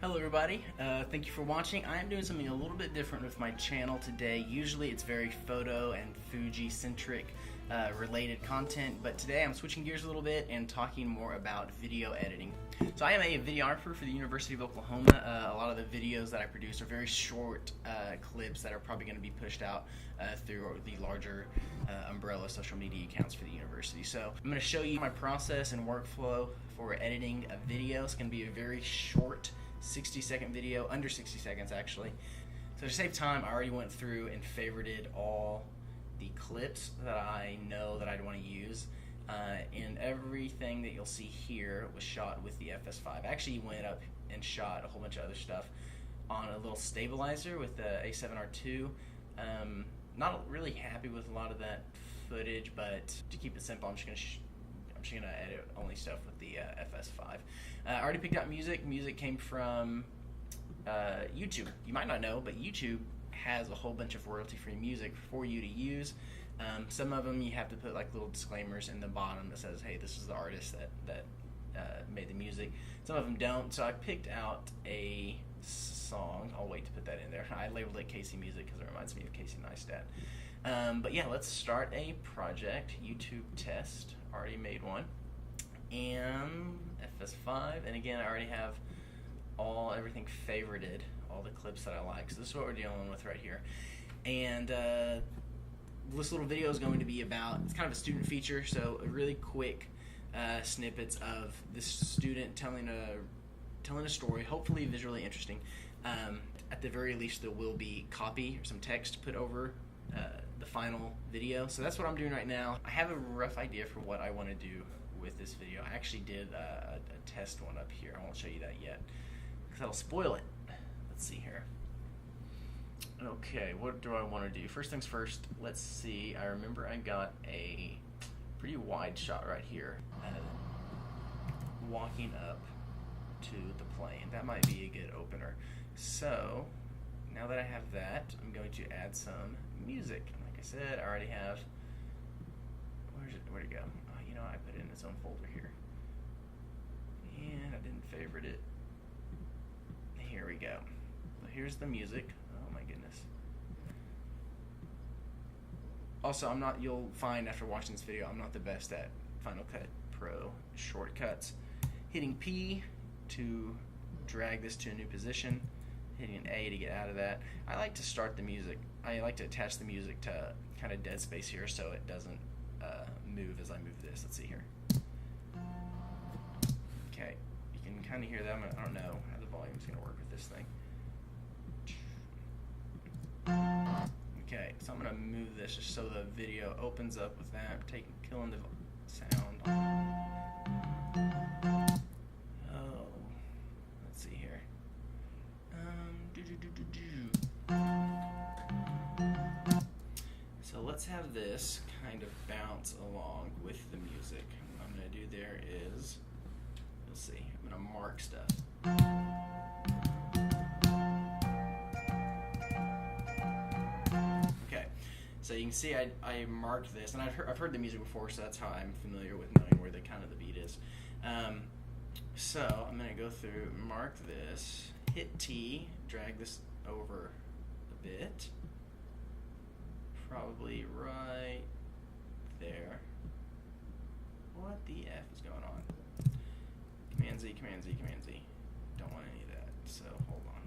Hello everybody, thank you for watching. I am doing something a little bit different with my channel today. Usually it's very photo and Fuji centric related content, but today I'm switching gears a little bit and talking more about video editing. So I am a videographer for the University of Oklahoma. A lot of the videos that I produce are very short clips that are probably going to be pushed out through the larger umbrella social media accounts for the university. So I'm going to show you my process and workflow for editing a video. It's going to be a very short 60-second video, under 60 seconds actually. So to save time, I already went through and favorited all the clips that I know that I'd want to use. And everything that you'll see here was shot with the FS5. I actually went up and shot a whole bunch of other stuff on a little stabilizer with the A7R2. Not really happy with a lot of that footage, but to keep it simple, I'm just gonna edit only stuff with the FS5. I already picked out music. Music came from YouTube. You might not know, but YouTube has a whole bunch of royalty-free music for you to use. Some of them you have to put like little disclaimers in the bottom that says, hey, this is the artist that made the music. Some of them don't, so I picked out a song. I'll wait to put that in there. I labeled it Casey Music because it reminds me of Casey Neistat. But yeah, let's start a project. YouTube test. Already made one. And FS5. And again, I already have everything favorited, all the clips that I like. So this is what we're dealing with right here. And this little video is going to be about, it's kind of a student feature, so a really quick snippets of this student telling a story, hopefully visually interesting. At the very least, there will be copy or some text put over the final video. So that's what I'm doing right now. I have a rough idea for what I want to do with this video. I actually did a test one up here. I won't show you that yet because that'll spoil it. Let's see here. Okay, what do I want to do? First things first, let's see. I remember I got a pretty wide shot right here, walking up to the plane. That might be a good opener. So now that I have that, I'm going to add some music. Like I said, I already have. Where'd it go? Oh, you know, I put it in its own folder here, and I didn't favorite it. Here we go. So here's the music. Oh my goodness. Also, you'll find after watching this video, I'm not the best at Final Cut Pro shortcuts. Hitting P to drag this to a new position, hitting an A to get out of that. I like to start the music. I like to attach the music to kind of dead space here so it doesn't move as I move this. Let's see here. Okay, you can kind of hear that. I don't know how the volume's going to work with this thing. Okay, so I'm going to move this just so the video opens up with that, killing the sound. Oh, let's see here. So let's have this kind of bounce along with the music. What I'm going to do there is, you'll see, I'm going to mark stuff. So you can see I marked this, and I've heard the music before, so that's how I'm familiar with knowing where the beat is. So I'm going to go through, mark this, hit T, drag this over a bit, probably right there. What the F is going on? Command Z, Command Z, Command Z. Don't want any of that, so hold on.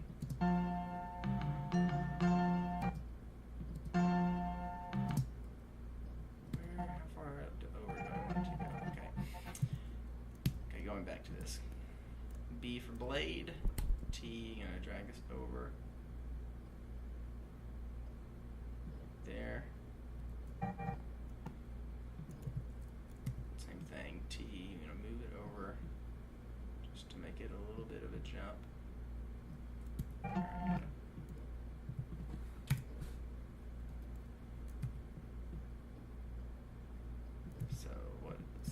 Going back to this. B for blade, T, gonna drag this over there. Same thing, T, I'm gonna move it over just to make it a little bit of a jump. Alright. So what is this?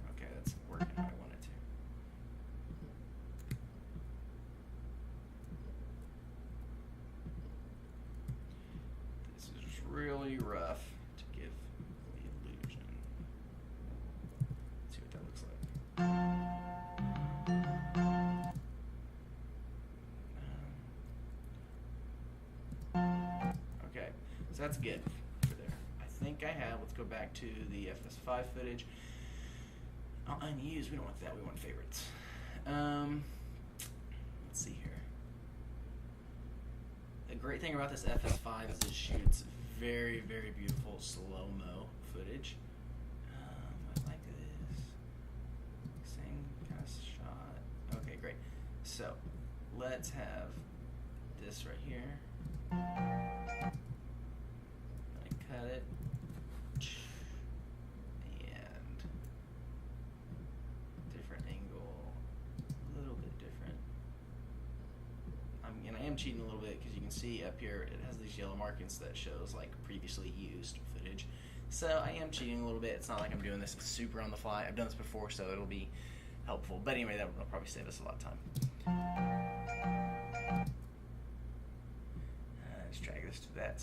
Okay, that's working how I want it to. This is just really rough to give the illusion. Let's see what that looks like. So that's good for there. I think I have, let's go back to the FS5 footage. Unused, we don't want that, we want favorites. Let's see here. The great thing about this FS5 is it shoots very, very beautiful slow-mo footage. I like this. Same kind of shot. Okay, great. So, let's have this right here. I cut it. And different angle. A little bit different. I am cheating a little bit because you can see up here it has these yellow markings that shows like previously used footage. So I am cheating a little bit. It's not like I'm doing this super on the fly. I've done this before, so it'll be helpful. But anyway, that will probably save us a lot of time. Let's drag this to that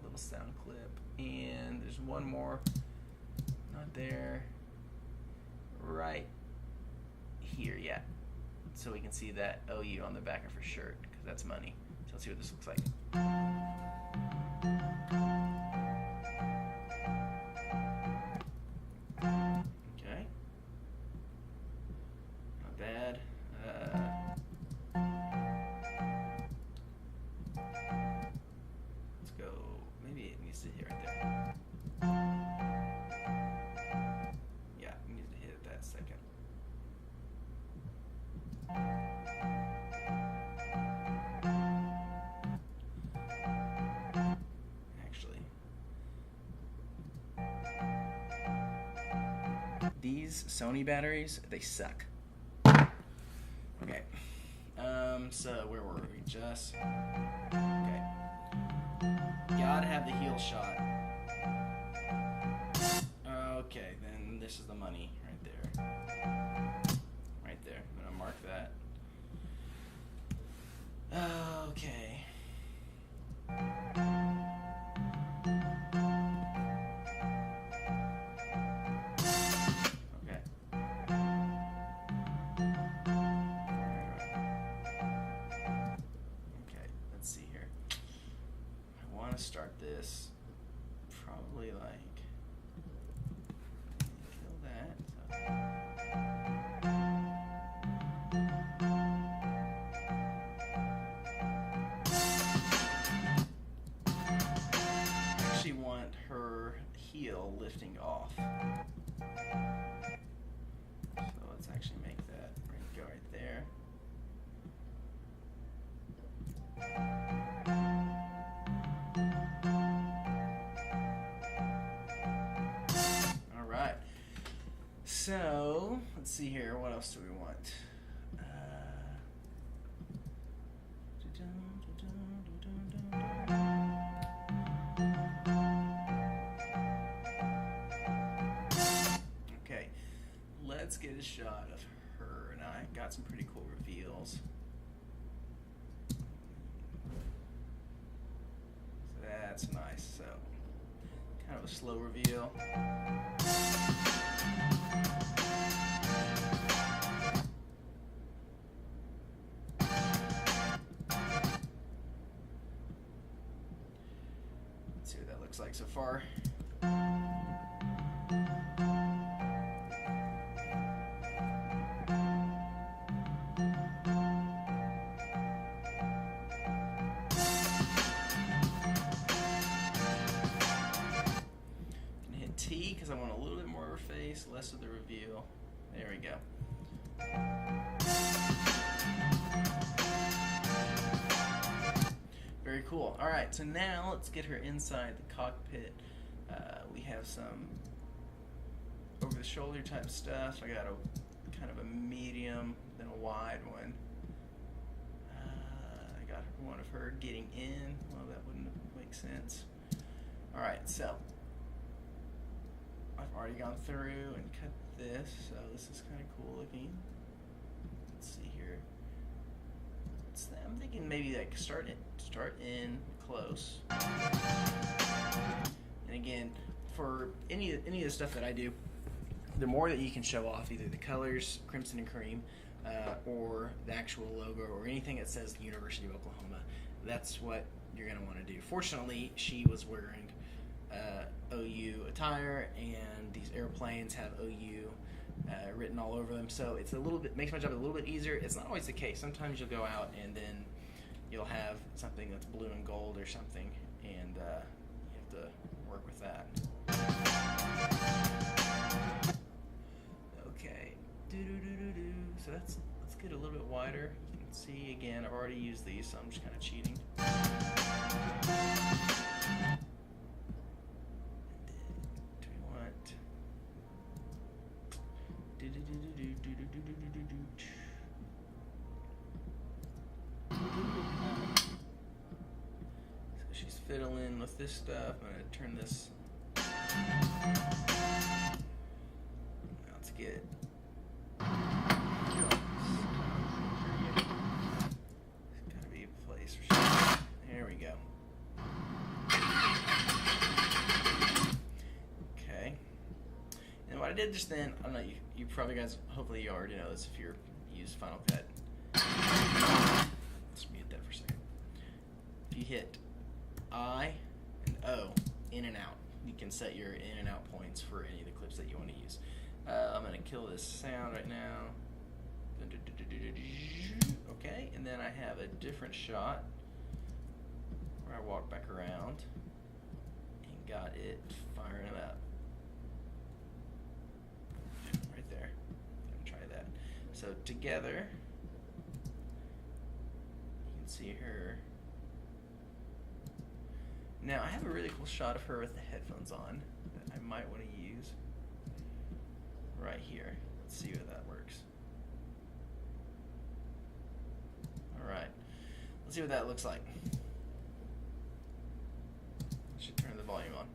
little sound clip. And there's one more. Not there. Right here, yeah. So we can see that OU on the back of her shirt, because that's money. So let's see what this looks like. Okay. Not bad. Let's go. Maybe it needs to hit right there. Yeah, it needs to hit at that second. Actually, these Sony batteries, they suck. Okay. So where were we? Just okay. Gotta have the heel shot. Okay, then this is the money right there. Right there. I'm gonna mark that. Okay. Okay. Okay, let's see here. I want to start this probably like kill that. So want her heel lifting off. So let's actually make that go right there. All right. So let's see here. What else do we want? Okay, let's get a shot of her and I. Got some pretty cool reveals. So that's nice. So, kind of a slow reveal. Let's see what that looks like so far. T because I want a little bit more of her face, less of the reveal. There we go. Very cool. All right, so now let's get her inside the cockpit. We have some over-the-shoulder type stuff. I got a kind of a medium, then a wide one. I got one of her getting in. Well, that wouldn't make sense. All right, so I've already gone through and cut this, so this is kind of cool looking. Let's see here. I'm thinking maybe like start in close. And again, for any of the stuff that I do, the more that you can show off either the colors, crimson and cream, or the actual logo or anything that says the University of Oklahoma, that's what you're going to want to do. Fortunately, she was wearing OU attire, and these airplanes have OU written all over them, so it's a little bit, makes my job a little bit easier. It's not always the case. Sometimes you'll go out and then you'll have something that's blue and gold or something, and you have to work with that. Okay, so let's get a little bit wider. You can see again, I've already used these, so I'm just kind of cheating. So she's fiddling with this stuff. I'm going to turn this. Now let's get. There's got to be a place for sure. There we go. Okay. And what I did just then, I don't know, you probably guys, hopefully you already know this if you're use Final Cut. Let's mute that for a second. If you hit I and O, in and out, you can set your in and out points for any of the clips that you want to use. I'm going to kill this sound right now. Okay, and then I have a different shot where I walk back around and got it firing it up. Right there. I'm gonna try that. So together, you can see her. Now I have a really cool shot of her with the headphones on that I might want to use right here. Let's see if that works. Alright, let's see what that looks like. I should turn the volume on.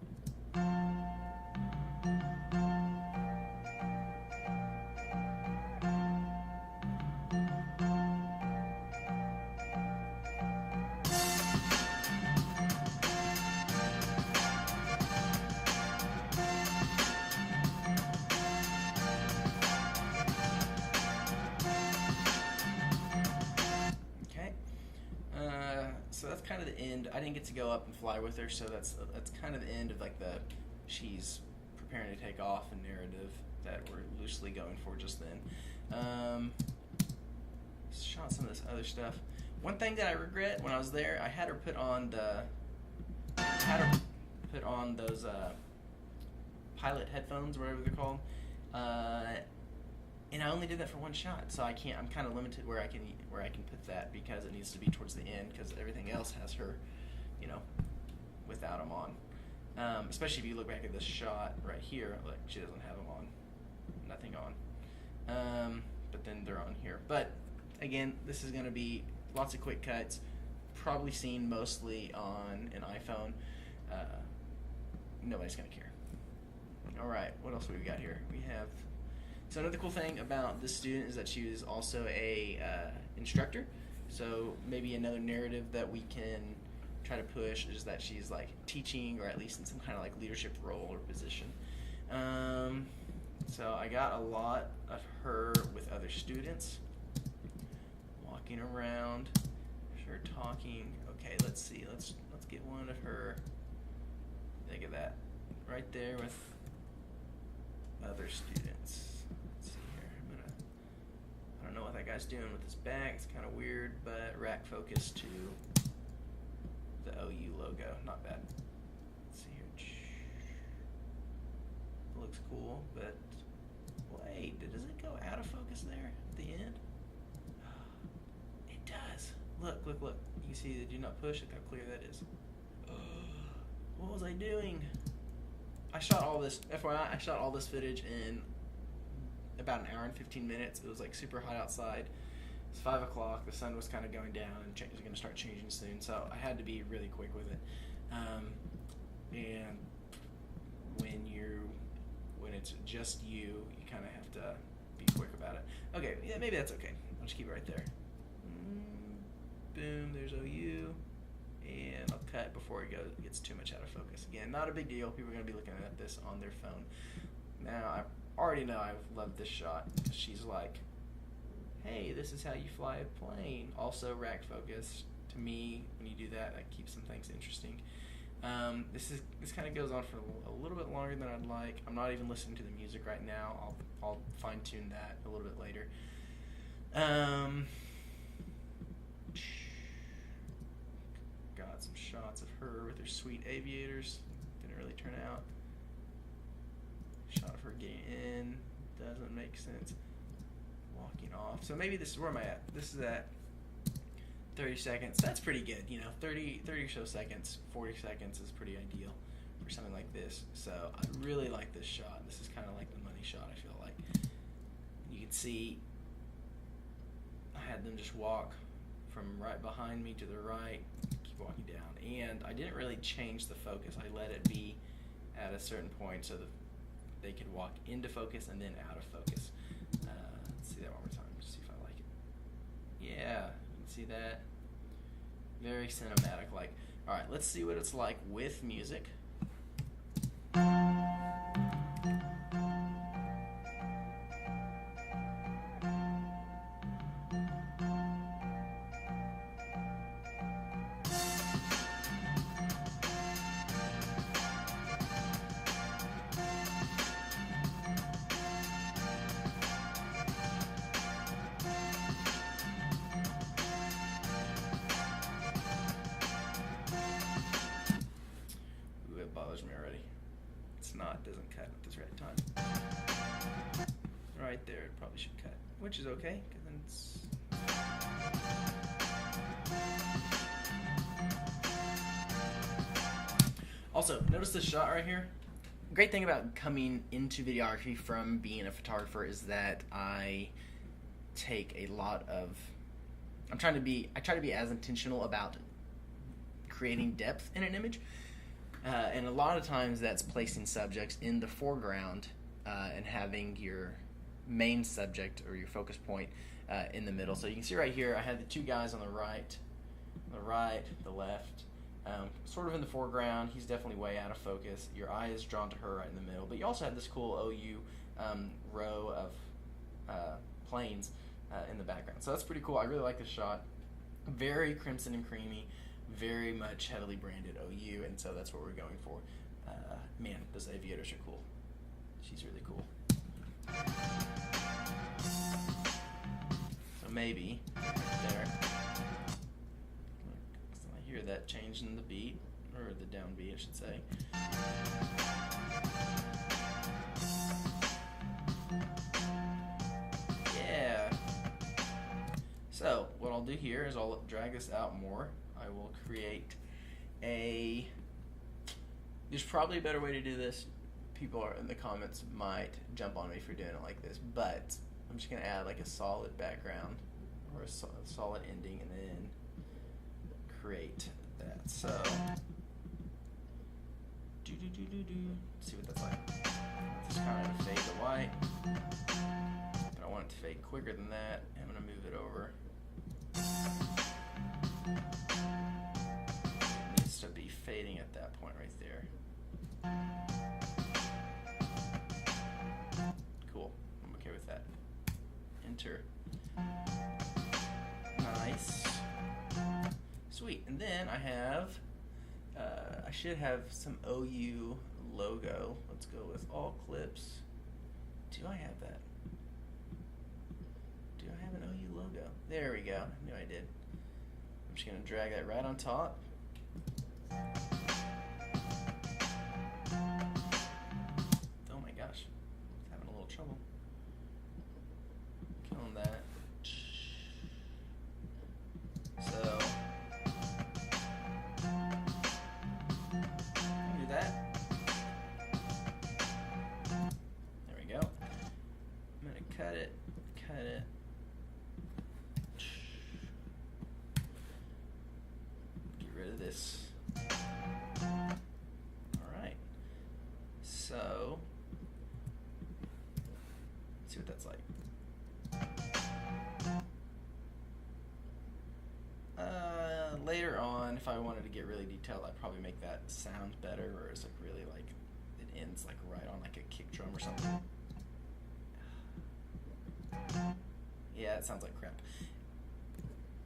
So that's kind of the end. I didn't get to go up and fly with her, so that's kind of the end of like the she's preparing to take off and narrative that we're loosely going for just then. Shot some of this other stuff. One thing that I regret when I was there, I had her put on those pilot headphones, whatever they're called. And I only did that for one shot, so I'm kind of limited where I can put that because it needs to be towards the end because everything else has her, without them on. Especially if you look back at this shot right here, like she doesn't have them on, nothing on. But then they're on here. But again, this is going to be lots of quick cuts, probably seen mostly on an iPhone. Nobody's going to care. All right, what else have we got here? We have. So another cool thing about this student is that she is also a instructor. So maybe another narrative that we can try to push is that she's like teaching or at least in some kind of like leadership role or position. So I got a lot of her with other students, walking around, her talking. Okay, let's see. Let's get one of her. Look at that, right there with other students. I don't know what that guy's doing with his back. It's kind of weird, but rack focus to the OU logo. Not bad. Let's see here. It looks cool, but wait, does it go out of focus there at the end? It does. Look. You see the do not push. Look how clear that is. What was I doing? I shot all this, FYI, I shot all this footage in about an hour and 15 minutes. It was like super hot outside. It's 5 o'clock. The sun was kind of going down and it was going to start changing soon. So I had to be really quick with it. And when it's just you kind of have to be quick about it. Okay, yeah, maybe that's okay. I'll just keep it right there. Boom, there's OU. And I'll cut before it gets too much out of focus. Again, not a big deal. People are going to be looking at this on their phone. Now, I already know I love this shot. She's like, hey, this is how you fly a plane. Also rack focus To me, when you do that, that keeps some things interesting. This kind of goes on for a little bit longer than I'd like. I'm not even listening to the music right now. I'll fine tune that a little bit later. Got some shots of her with her sweet aviators. Didn't really turn out. Shot of her getting in. Doesn't make sense. Walking off. So maybe this is where am I at? This is at 30 seconds. That's pretty good. 30 or so seconds, 40 seconds is pretty ideal for something like this. So I really like this shot. This is kind of like the money shot, I feel like. You can see I had them just walk from right behind me to the right, keep walking down. And I didn't really change the focus. I let it be at a certain point so that they could walk into focus and then out of focus. Let's see that one more time, just see if I like it. Yeah, you can see that. Very cinematic like. Alright, let's see what it's like with music. Bothers me already. It's not, doesn't cut at this right time. Right there, it probably should cut, which is okay, because then it's... Also, notice this shot right here. Great thing about coming into videography from being a photographer is that I take a lot of... I try to be as intentional about creating depth in an image. And a lot of times that's placing subjects in the foreground and having your main subject or your focus point in the middle. So you can see right here, I had the two guys on the right, the left, sort of in the foreground. He's definitely way out of focus. Your eye is drawn to her right in the middle. But you also have this cool OU row of planes in the background. So that's pretty cool. I really like this shot. Very crimson and creamy. Very much heavily branded OU, and so that's what we're going for. Man, those aviators are cool. She's really cool. So maybe there. So I hear that change in the beat, or the downbeat, I should say. Yeah. So what I'll do here is I'll drag this out more. I will create a... There's probably a better way to do this. People are in the comments might jump on me for doing it like this, but I'm just going to add like a solid background or a solid ending and then create that. So, see what that's like. Just kind of fade to white. But I want it to fade quicker than that. I'm going to move it over. It needs to be fading at that point right there. Cool. I'm okay with that. Enter. Nice. Sweet. And then I have, I should have some OU logo. Let's go with all clips. Do I have that? Do I have an OU logo? There we go. I knew I did. I'm just going to drag that right on top. Oh my gosh. It's having a little trouble. Killing that. So, do that. There we go. I'm going to cut it. Get rid of this. Alright. So, let's see what that's like. Later on, if I wanted to get really detailed, I'd probably make that sound better, where it's like really like, it ends like right on like a kick drum or something. Yeah, it sounds like crap.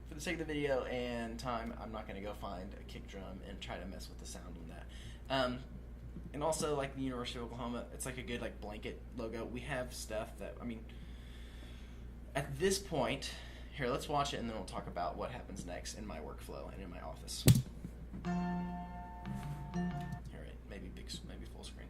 for the sake of the video and time, I'm not going to go find a kick drum and try to mess with the sound on that. And also, like the University of Oklahoma, it's like a good like blanket logo. We have stuff that, I mean, at this point, here, let's watch it and then we'll talk about what happens next in my workflow and in my office. All right, maybe full screen.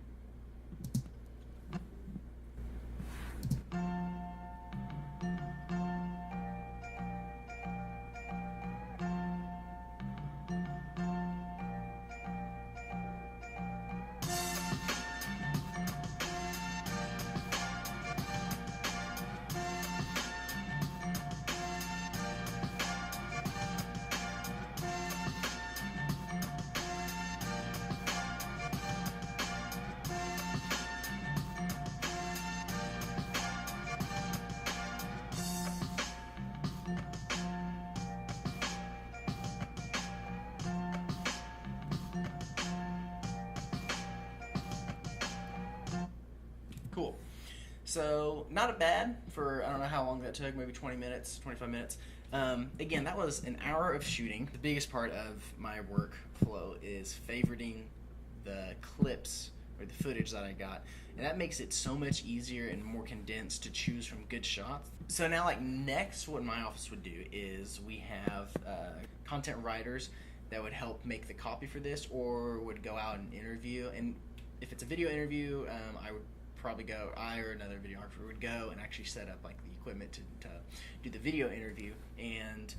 Cool. So, not a bad for, I don't know how long that took, maybe 20 minutes, 25 minutes. Again, that was an hour of shooting. The biggest part of my workflow is favoriting the clips or the footage that I got. And that makes it so much easier and more condensed to choose from good shots. So now, like, next, what my office would do is we have content writers that would help make the copy for this or would go out and interview. And if it's a video interview, I would probably go, I or another videographer would go and actually set up like the equipment to do the video interview, and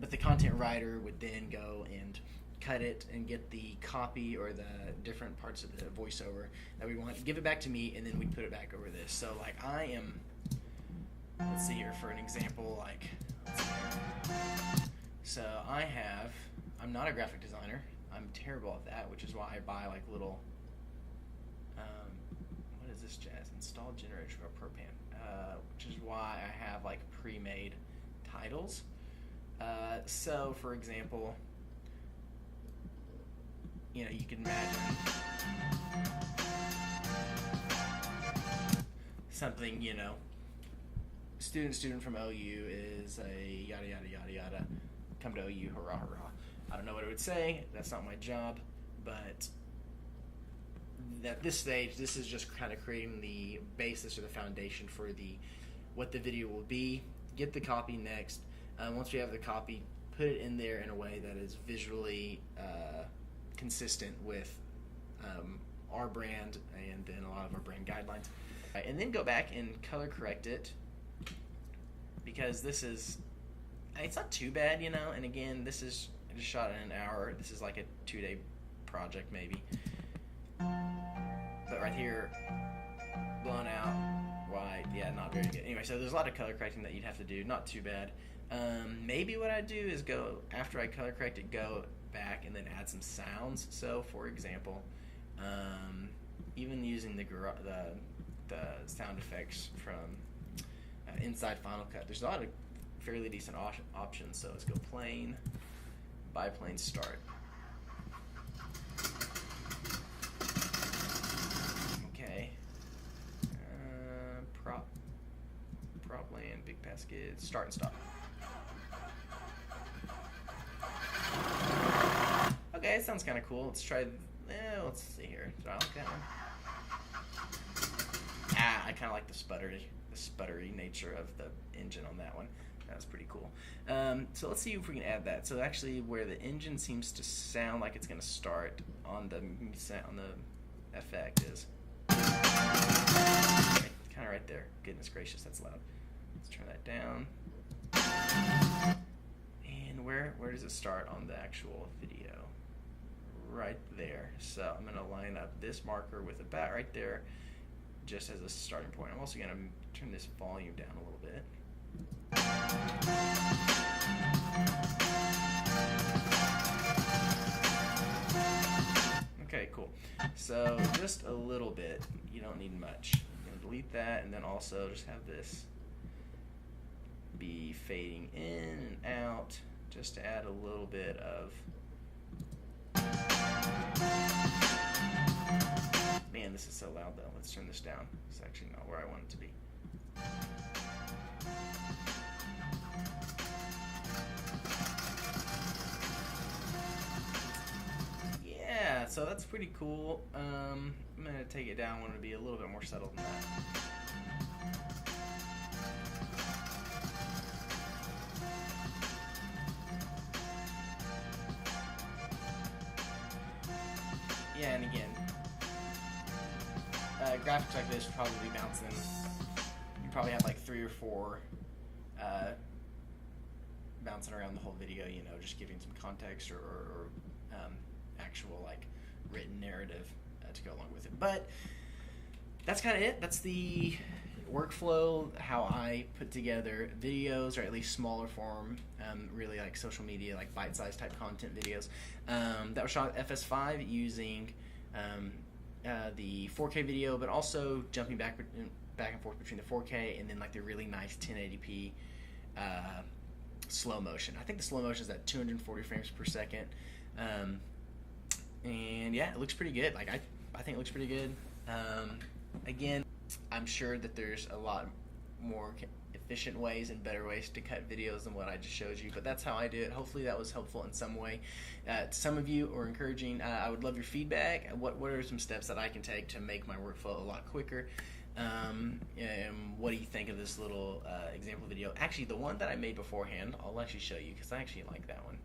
but the content writer would then go and cut it and get the copy or the different parts of the voiceover that we want, give it back to me, and then we put it back over this. So like I am, let's see here for an example, like so I'm not a graphic designer, I'm terrible at that, which is why I buy like little this jazz installed generator for propane, which is why I have like pre-made titles. So for example, you know, you can imagine something, you know, student from OU is a yada yada yada yada, come to OU, hurrah hurrah. I don't know what it would say, that's not my job, but at this stage, this is just kind of creating the basis or the foundation for what the video will be. Get the copy next. Once we have the copy, put it in there in a way that is visually consistent with our brand and then a lot of our brand guidelines. And then go back and color correct it, because it's not too bad, you know. And again, I just shot in an hour. This is like a 2-day project maybe. But right here, blown out, white, yeah, not very good. Anyway, so there's a lot of color correcting that you'd have to do, not too bad. Maybe what I'd do is go, after I color correct it, go back and then add some sounds. So, for example, even using the sound effects from inside Final Cut, there's a lot of fairly decent options. So let's go plane, biplane start. Prop land, big basket, start and stop. Okay, it sounds kind of cool. Let's try. Let's see here. So I like that one. I kind of like the sputtery nature of the engine on that one. That's pretty cool. So let's see if we can add that. So actually, where the engine seems to sound like it's going to start on the effect is kind of right there. Goodness gracious, that's loud. Let's turn that down. And where does it start on the actual video? Right there. So I'm going to line up this marker with about right there, just as a starting point. I'm also going to turn this volume down a little bit. Okay, cool. So just a little bit. You don't need much. I'm going to delete that, and then also just have this be fading in and out, just to add a little bit of... Man, this is so loud though. Let's turn this down. It's actually not where I want it to be. so that's pretty cool. I'm gonna take it down. I want it to be a little bit more subtle than that. Yeah, and again, graphics like this would probably be bouncing. You probably have like 3 or 4 bouncing around the whole video, you know, just giving some context or actual like written narrative to go along with it. But that's kind of it. That's the workflow, how I put together videos, or at least smaller form, really like social media, like bite-sized type content videos. That was shot at FS5 using the 4K video, but also jumping back and forth between the 4K and then like the really nice 1080p slow motion. I think the slow motion is at 240 frames per second. And yeah, it looks pretty good. Like I think it looks pretty good. Again, I'm sure that there's a lot more efficient ways and better ways to cut videos than what I just showed you, but that's how I do it. Hopefully that was helpful in some way to some of you, or encouraging. I would love your feedback. What are some steps that I can take to make my workflow a lot quicker? And what do you think of this little example video? Actually, the one that I made beforehand, I'll actually show you because I actually like that one.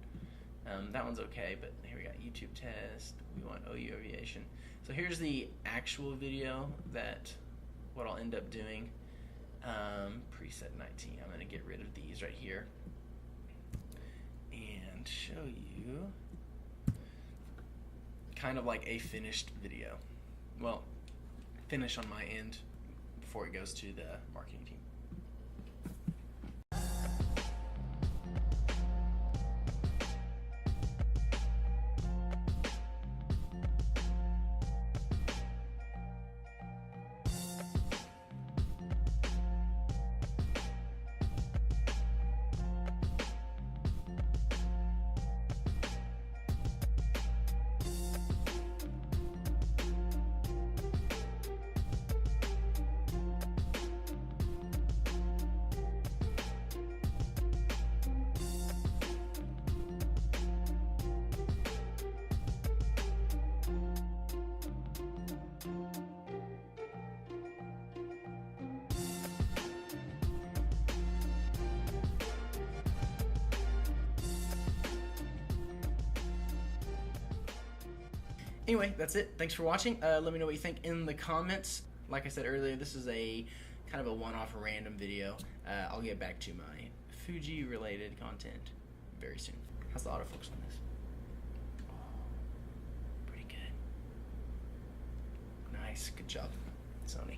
That one's okay, but here we got YouTube test. We want OU aviation. So here's the actual video that what I'll end up doing. Preset 19. I'm going to get rid of these right here and show you kind of like a finished video. Well, finish on my end before it goes to the marketing team. Anyway, that's it. Thanks for watching. Let me know what you think in the comments. Like I said earlier, this is a kind of a one-off random video. I'll get back to my Fuji-related content very soon. How's the autofocus on this? Oh, pretty good. Nice. Good job, Sony.